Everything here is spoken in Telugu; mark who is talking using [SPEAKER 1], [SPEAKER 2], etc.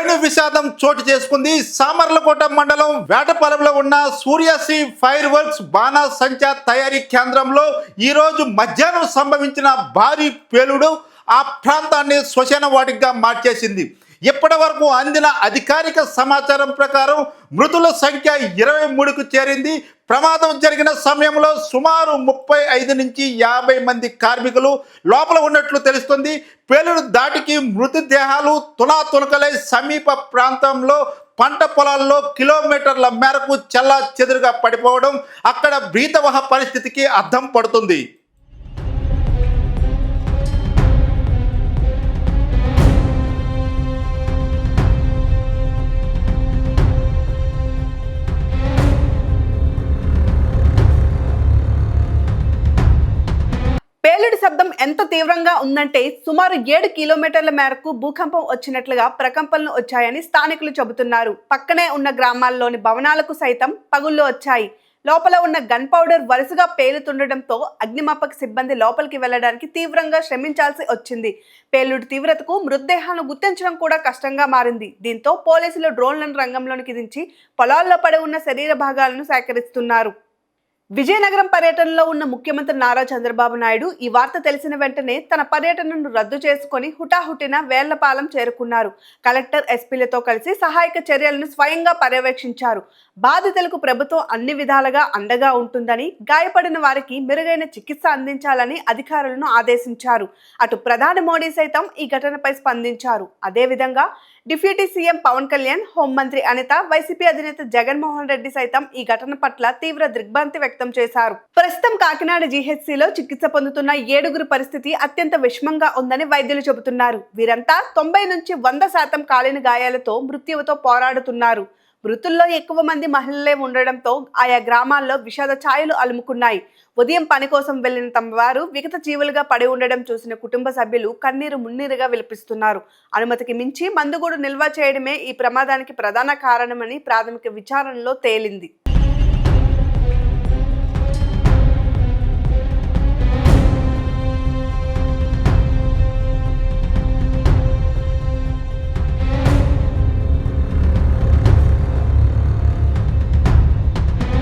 [SPEAKER 1] పెను విషాదం చోటు చేసుకుంది. సామర్లకోట మండలం వేటపాలెంలో ఉన్న సూర్యశ్రీ ఫైర్ వర్క్స్ బాణాసంచా తయారీ కేంద్రంలో ఈరోజు మధ్యాహ్నం సంభవించిన భారీ పేలుడు ఆ ప్రాంతాన్ని శ్మశాన వాటికగా మార్చేసింది. ఇప్పటి వరకు అందిన అధికారిక సమాచారం ప్రకారం మృతుల సంఖ్య 23కు చేరింది. ప్రమాదం జరిగిన సమయంలో సుమారు 35 నుంచి 50 మంది కార్మికులు లోపల ఉన్నట్లు తెలుస్తుంది. పేలుడు దాటికి మృతదేహాలు తునాతునకలై సమీప ప్రాంతంలో పంట పొలాల్లో కిలోమీటర్ల మేరకు చెల్లా చెదురుగా పడిపోవడం అక్కడ భీతవహ పరిస్థితికి అద్దం పడుతుంది.
[SPEAKER 2] పేలుడు శబ్దం ఎంత తీవ్రంగా ఉందంటే సుమారు 7 కిలోమీటర్ల మేరకు భూకంపం వచ్చినట్లుగా ప్రకంపనలు వచ్చాయని స్థానికులు చెబుతున్నారు. పక్కనే ఉన్న గ్రామాల్లోని భవనాలకు సైతం పగుళ్లు వచ్చాయి. లోపల ఉన్న గన్ పౌడర్ వరుసగా పేలుతుండటంతో అగ్నిమాపక సిబ్బంది లోపలికి వెళ్లడానికి తీవ్రంగా శ్రమించాల్సి వచ్చింది. పేలుడు తీవ్రతకు మృతదేహాలను గుర్తించడం కూడా కష్టంగా మారింది. దీంతో పోలీసులు డ్రోన్లను రంగంలోనికి దించి పొలాల్లో పడి ఉన్న శరీర భాగాలను సేకరిస్తున్నారు. విజయనగరం పర్యటనలో ఉన్న ముఖ్యమంత్రి నారా చంద్రబాబు నాయుడు ఈ వార్త తెలిసిన వెంటనే తన పర్యటనను రద్దు చేసుకుని హుటాహుటిన వేళ్లపాలెం చేరుకున్నారు. కలెక్టర్, ఎస్పీలతో కలిసి సహాయక చర్యలను స్వయంగా పర్యవేక్షించారు. బాధితులకు ప్రభుత్వం అన్ని విధాలుగా అండగా ఉంటుందని, గాయపడిన వారికి మెరుగైన చికిత్స అందించాలని అధికారులను ఆదేశించారు. అటు ప్రధాని మోడీ సైతం ఈ ఘటనపై స్పందించారు. అదేవిధంగా డిప్యూటీ సీఎం పవన్ కళ్యాణ్, హోంమంత్రి అనిత, వైసీపీ అధినేత జగన్మోహన్ రెడ్డి సైతం ఈ ఘటన పట్ల తీవ్ర దిగ్భ్రాంతి వ్యక్తం చేశారు. ప్రస్తుతం కాకినాడ జీహెచ్సీలో చికిత్స పొందుతున్న 7గురు పరిస్థితి అత్యంత విషమంగా ఉందని వైద్యులు చెబుతున్నారు. వీరంతా 90 నుంచి 100% కాలిన గాయాలతో మృత్యువుతో పోరాడుతున్నారు. మృతుల్లో ఎక్కువ మంది మహిళలే ఉండడంతో ఆయా గ్రామాల్లో విషాద ఛాయలు అలుముకున్నాయి. ఉదయం పని కోసం వెళ్లిన తమ వారు విగత జీవులుగా పడి ఉండడం చూసిన కుటుంబ సభ్యులు కన్నీరు మున్నీరుగా విలపిస్తున్నారు. అనుమతికి మించి మందుగూడు నిల్వ చేయడమే ఈ ప్రమాదానికి ప్రధాన కారణమని ప్రాథమిక విచారణలో తేలింది.